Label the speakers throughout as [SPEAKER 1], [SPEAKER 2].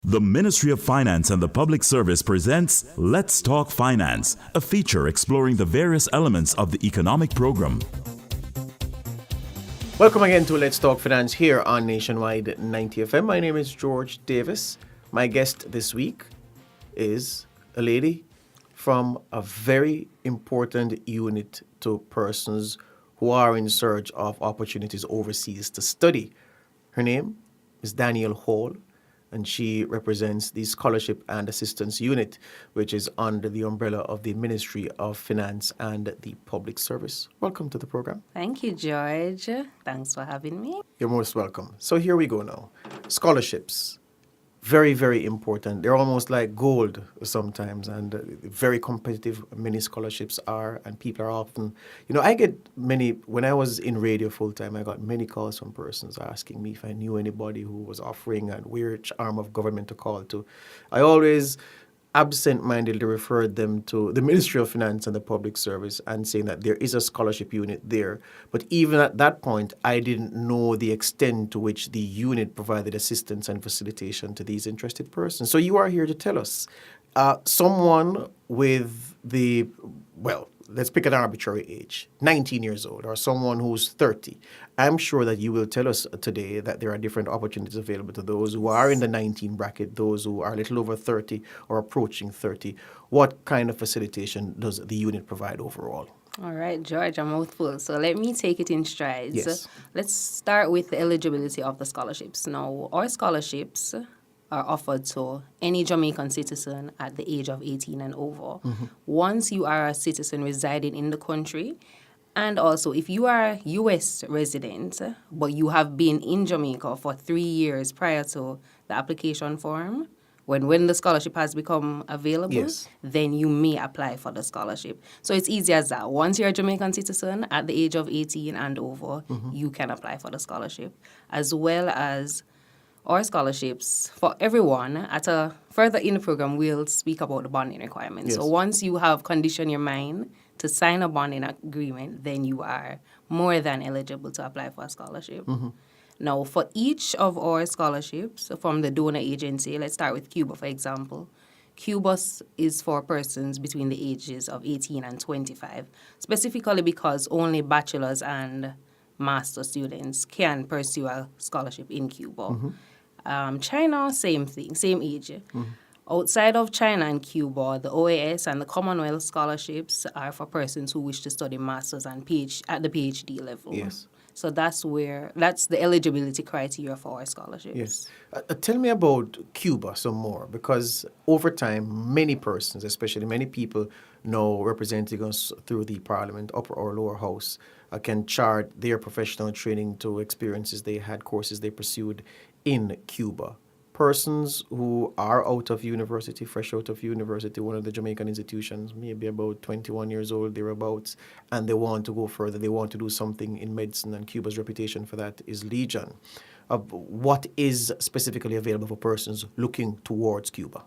[SPEAKER 1] The Ministry of Finance and the Public Service presents Let's Talk Finance, a feature exploring the various elements of the economic program.
[SPEAKER 2] Welcome again to Let's Talk Finance here on Nationwide 90 FM. My name is George Davis. My guest this week is a lady from a very important unit to persons who are in search of opportunities overseas to study. Her name is Danielle Hall, and she represents the Scholarship and Assistance Unit, which is under the umbrella of the Ministry of Finance and the Public Service. Welcome to the program.
[SPEAKER 3] Thank you, George. Thanks for having me.
[SPEAKER 2] You're most welcome. So here we go now. Scholarships. Very, very important. They're almost like gold sometimes, and very competitive many scholarships are, and people are often, I get many, when I was in radio full-time, I got many calls from persons asking me if I knew anybody who was offering and which arm of government to call to. I always absent-mindedly referred them to the Ministry of Finance and the Public Service and saying that there is a scholarship unit there. But even at that point, I didn't know the extent to which the unit provided assistance and facilitation to these interested persons. So you are here to tell us, someone with let's pick an arbitrary age, 19 years old, or someone who's 30. I'm sure that you will tell us today that there are different opportunities available to those who are in the 19 bracket, those who are a little over 30 or approaching 30. What kind of facilitation does the unit provide overall?
[SPEAKER 3] All right, George, a mouthful. So let me take it in strides.
[SPEAKER 2] Yes.
[SPEAKER 3] Let's start with the eligibility of the scholarships. Now, our scholarships are offered to any Jamaican citizen at the age of 18 and over. Mm-hmm. Once you are a citizen residing in the country, and also if you are a U.S. resident, but you have been in Jamaica for 3 years prior to the application form, when the scholarship has become available,
[SPEAKER 2] yes,
[SPEAKER 3] then you may apply for the scholarship. So it's easy as that. Once you're a Jamaican citizen at the age of 18 and over, mm-hmm, you can apply for the scholarship, as well as our scholarships for everyone. Further in the program, we'll speak about the bonding requirements.
[SPEAKER 2] Yes.
[SPEAKER 3] So once you have conditioned your mind to sign a bonding agreement, then you are more than eligible to apply for a scholarship. Mm-hmm. Now, for each of our scholarships from the donor agency, let's start with Cuba, for example. Cuba is for persons between the ages of 18 and 25, specifically because only bachelor's and master students can pursue a scholarship in Cuba. Mm-hmm. China, same thing, same age. Mm-hmm. Outside of China and Cuba, the OAS and the Commonwealth scholarships are for persons who wish to study master's and at the PhD level.
[SPEAKER 2] Yes.
[SPEAKER 3] So that's the eligibility criteria for our scholarships.
[SPEAKER 2] Yes. Tell me about Cuba some more, because over time, many persons, especially many people now representing us through the Parliament, upper or lower house, can chart their professional training to experiences they had, courses they pursued in Cuba. Persons who are out of university, fresh out of university, one of the Jamaican institutions, maybe about 21 years old, thereabouts, and they want to go further, they want to do something in medicine, and Cuba's reputation for that is legion. What is specifically available for persons looking towards Cuba?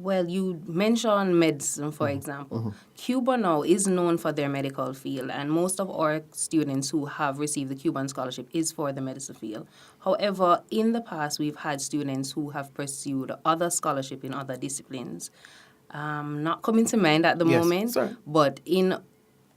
[SPEAKER 3] Well, you mentioned medicine, for example. Mm-hmm. Cuba now is known for their medical field, and most of our students who have received the Cuban scholarship is for the medicine field. However, in the past, we've had students who have pursued other scholarship in other disciplines. Not coming to mind at the moment,
[SPEAKER 2] sorry,
[SPEAKER 3] but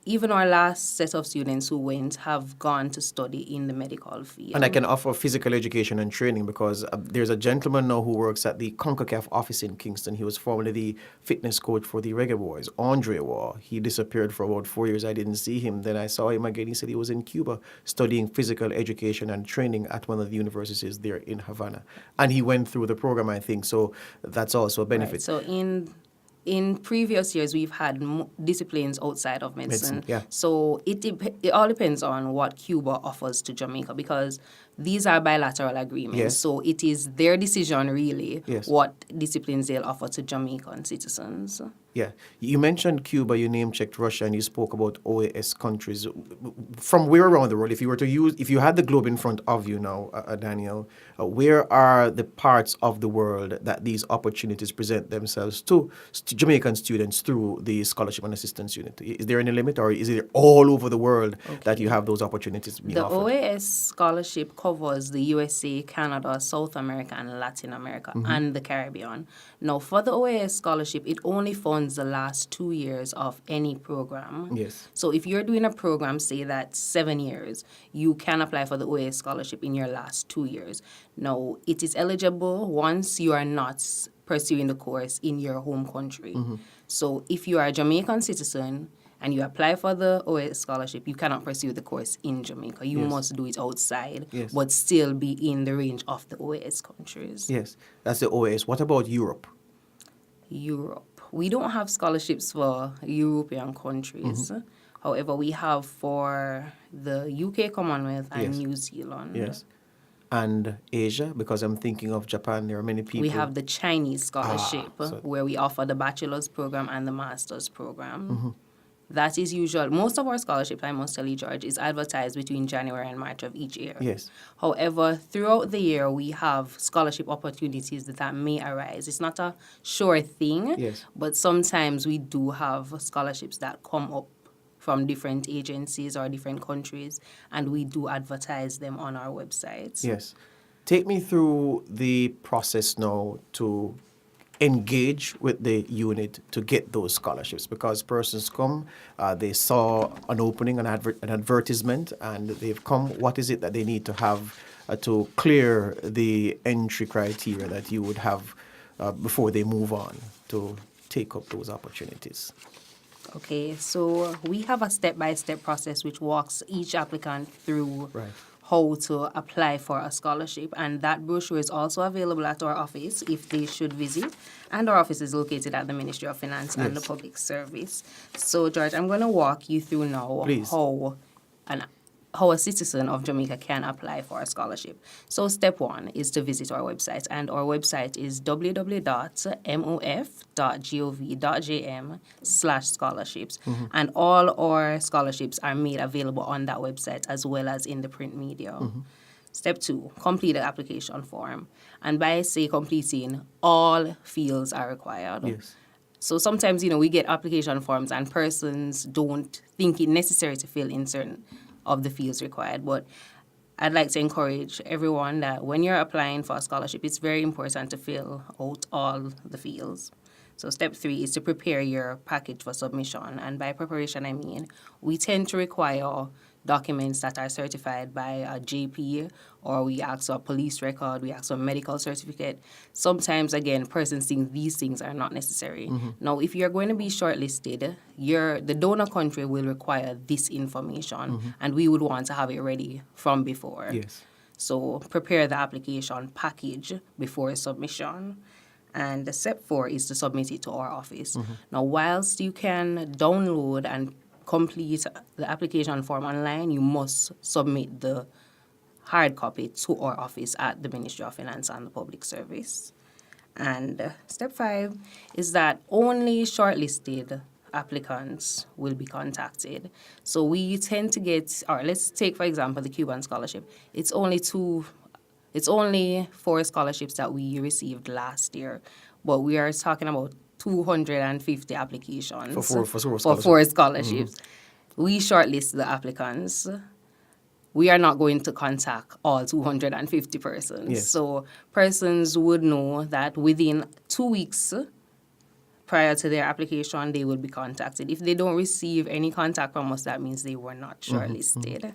[SPEAKER 3] even our last set of students who went have gone to study in the medical field.
[SPEAKER 2] And I can offer physical education and training because there's a gentleman now who works at the CONCACAF office in Kingston. He was formerly the fitness coach for the Reggae Boys, Andre Waugh. He disappeared for about 4 years. I didn't see him. Then I saw him again. He said he was in Cuba studying physical education and training at one of the universities there in Havana. And he went through the program, I think. So that's also a benefit.
[SPEAKER 3] Right. So in previous years, we've had disciplines outside of medicine.
[SPEAKER 2] Yeah.
[SPEAKER 3] So it all depends on what Cuba offers to Jamaica, because these are bilateral agreements.
[SPEAKER 2] Yes.
[SPEAKER 3] So it is their decision, really,
[SPEAKER 2] yes,
[SPEAKER 3] what disciplines they'll offer to Jamaican citizens.
[SPEAKER 2] Yeah, you mentioned Cuba, you name-checked Russia, and you spoke about OAS countries. From where around the world, if you had the globe in front of you now, Daniel, where are the parts of the world that these opportunities present themselves to Jamaican students through the Scholarship and Assistance Unit? Is there any limit, or is it all over the world that you
[SPEAKER 3] Okay.
[SPEAKER 2] have those opportunities being
[SPEAKER 3] The
[SPEAKER 2] offered?
[SPEAKER 3] OAS scholarship covers the USA, Canada, South America, and Latin America, and the Caribbean. Now, for the OAS scholarship, it only funds the last 2 years of any program.
[SPEAKER 2] Yes.
[SPEAKER 3] So if you're doing a program, say that's 7 years, you can apply for the OAS scholarship in your last 2 years. Now, it is eligible once you are not pursuing the course in your home country. So if you are a Jamaican citizen and you apply for the OAS scholarship, you cannot pursue the course in Jamaica. You
[SPEAKER 2] Yes.
[SPEAKER 3] must do it outside,
[SPEAKER 2] Yes.
[SPEAKER 3] but still be in the range of the OAS countries.
[SPEAKER 2] Yes, that's the OAS. What about Europe?
[SPEAKER 3] Europe. We don't have scholarships for European countries. However, we have for the UK, Commonwealth, and
[SPEAKER 2] Yes.
[SPEAKER 3] New Zealand.
[SPEAKER 2] Yes. And Asia, because I'm thinking of Japan, there are many people.
[SPEAKER 3] We have the Chinese scholarship,
[SPEAKER 2] so-
[SPEAKER 3] where we offer the bachelor's program and the master's program. That is usual. Most of our scholarships, I must tell you, George, is advertised between January and March of each year.
[SPEAKER 2] Yes.
[SPEAKER 3] However, throughout the year, we have scholarship opportunities that may arise. It's not a sure thing,
[SPEAKER 2] Yes.
[SPEAKER 3] but sometimes we do have scholarships that come up from different agencies or different countries, and we do advertise them on our website.
[SPEAKER 2] Yes. Take me through the process now to engage with the unit to get those scholarships, because persons come, they saw an opening, an advertisement, and they've come. What is it that they need to have to clear the entry criteria that you would have before they move on to take up those opportunities?
[SPEAKER 3] Okay, so we have a step-by-step process which walks each applicant through
[SPEAKER 2] Right.
[SPEAKER 3] how to apply for a scholarship, and that brochure is also available at our office if they should visit, and our office is located at the Ministry of Finance and the
[SPEAKER 2] Yes.
[SPEAKER 3] Public Service. So, George, I'm going to walk you through now
[SPEAKER 2] Please.
[SPEAKER 3] how a citizen of Jamaica can apply for a scholarship. So step one is to visit our website, and our website is www.mof.gov.jm/scholarships. And all our scholarships are made available on that website as well as in the print media. Step two, complete the application form. And by, say, completing, all fields are required.
[SPEAKER 2] Yes.
[SPEAKER 3] So sometimes, we get application forms and persons don't think it necessary to fill in certain of the fields required. But I'd like to encourage everyone that when you're applying for a scholarship, it's very important to fill out all the fields. So step three is to prepare your package for submission. And by preparation, I mean we tend to require documents that are certified by a JP, or we ask for a police record, we ask for a medical certificate. Sometimes, again, persons think these things are not necessary. Now, if you're going to be shortlisted, the donor country will require this information, and we would want to have it ready from before.
[SPEAKER 2] Yes.
[SPEAKER 3] So prepare the application package before submission. And step four is to submit it to our office. Now, whilst you can download and complete the application form online, you must submit the hard copy to our office at the Ministry of Finance and the Public Service. And step five is that only shortlisted applicants will be contacted. So we tend to get, or let's take, for example, the Cuban scholarship. It's only 4 scholarships that we received last year, but we are talking about 250 applications
[SPEAKER 2] For four
[SPEAKER 3] for 4 scholarships. We shortlist the applicants. We are not going to contact all 250 persons.
[SPEAKER 2] Yes.
[SPEAKER 3] So persons would know that within 2 weeks prior to their application, they will be contacted. If they don't receive any contact from us, that means they were not shortlisted.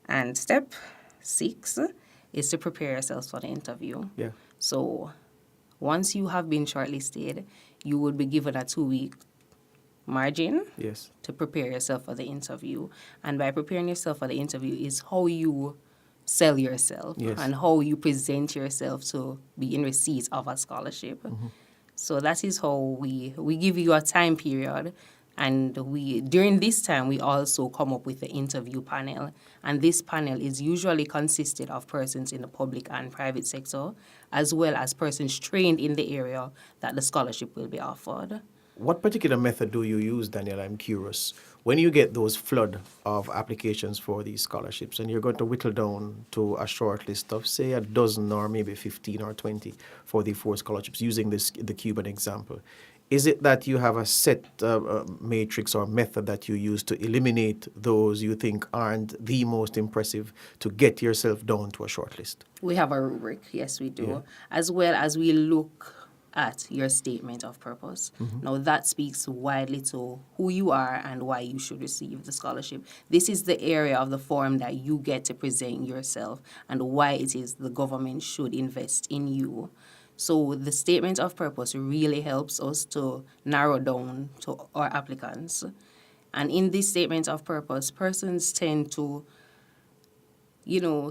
[SPEAKER 3] And step 6 is to prepare yourselves for the interview.
[SPEAKER 2] Yeah.
[SPEAKER 3] So once you have been shortlisted, you would be given a 2-week margin
[SPEAKER 2] Yes.
[SPEAKER 3] to prepare yourself for the interview. And by preparing yourself for the interview is how you sell yourself
[SPEAKER 2] Yes.
[SPEAKER 3] and how you present yourself to be in receipt of a scholarship. So that is how we give you a time period. And during this time, we also come up with the interview panel. And this panel is usually consisted of persons in the public and private sector, as well as persons trained in the area that the scholarship will be offered.
[SPEAKER 2] What particular method do you use, Danielle? I'm curious. When you get those flood of applications for these scholarships and you're going to whittle down to a short list of, say, a dozen or maybe 15 or 20 for the 4 scholarships, using the Cuban example, is it that you have a set matrix or method that you use to eliminate those you think aren't the most impressive to get yourself down to a short list?
[SPEAKER 3] We have a rubric, yes, we do,
[SPEAKER 2] Yeah.
[SPEAKER 3] as well as we look at your statement of purpose. Now, that speaks widely to who you are and why you should receive the scholarship. This is the area of the form that you get to present yourself and why it is the government should invest in you. So the statement of purpose really helps us to narrow down to our applicants. And in this statement of purpose, persons tend to,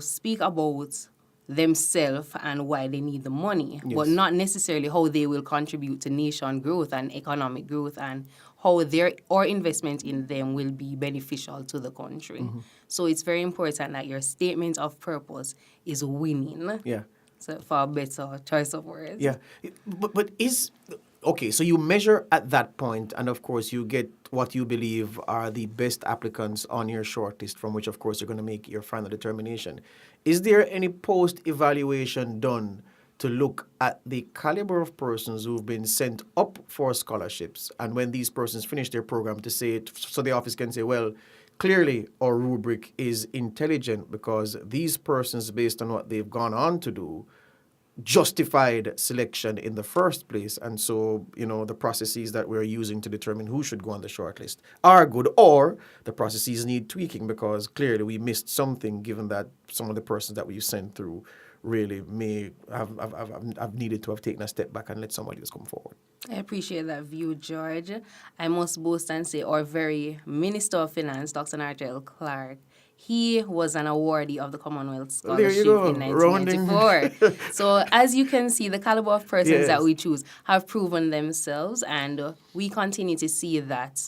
[SPEAKER 3] speak about themselves and why they need the money, but not necessarily how they will contribute to nation growth and economic growth and how our investment in them will be beneficial to the country. So it's very important that your statement of purpose is winning.
[SPEAKER 2] Yeah.
[SPEAKER 3] So for a better choice of words.
[SPEAKER 2] Yeah. But okay, so you measure at that point, and of course you get what you believe are the best applicants on your shortlist, from which of course you're going to make your final determination. Is there any post-evaluation done to look at the caliber of persons who've been sent up for scholarships, and when these persons finish their program, to say it, so the office can say, well, clearly our rubric is intelligent because these persons, based on what they've gone on to do, justified selection in the first place, and so the processes that we're using to determine who should go on the shortlist are good, or the processes need tweaking because clearly we missed something, given that some of the persons that we sent through really may have needed to have taken a step back and let somebody else come forward.
[SPEAKER 3] I appreciate that view, George. I must boast and say our very Minister of Finance, Dr. Nigel Clark, he was an awardee of the Commonwealth Scholarship in 1994. So as you can see, the caliber of persons that we choose have proven themselves, and we continue to see that.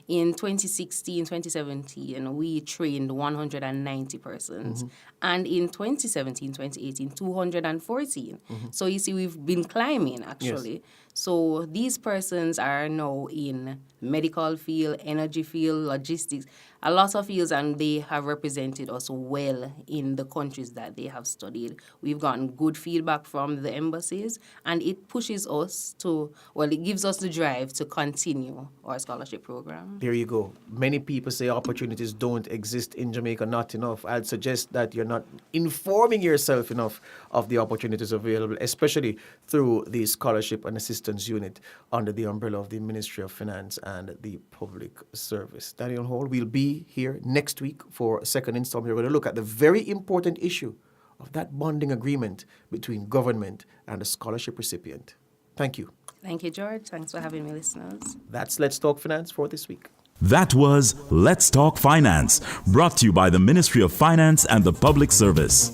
[SPEAKER 3] In 2016, 2017, we trained 190 persons. And in 2017, 2018, 214. So you see, we've been climbing, actually. Yes. So these persons are now in medical field, energy field, logistics, a lot of fields, and they have represented us well in the countries that they have studied. We've gotten good feedback from the embassies, and it pushes us it gives us the drive to continue our scholarship program.
[SPEAKER 2] There you go. Many people say opportunities don't exist in Jamaica, not enough. I'd suggest that you're not informing yourself enough of the opportunities available, especially through the Scholarship and Assistance Unit under the umbrella of the Ministry of Finance and the Public Service. Danielle Hall will be here next week for a second installment. We're going to look at the very important issue of that bonding agreement between government and the scholarship recipient. Thank you.
[SPEAKER 3] Thank you, George. Thanks for having me, listeners.
[SPEAKER 2] That's Let's Talk Finance for this week.
[SPEAKER 1] That was Let's Talk Finance, brought to you by the Ministry of Finance and the Public Service.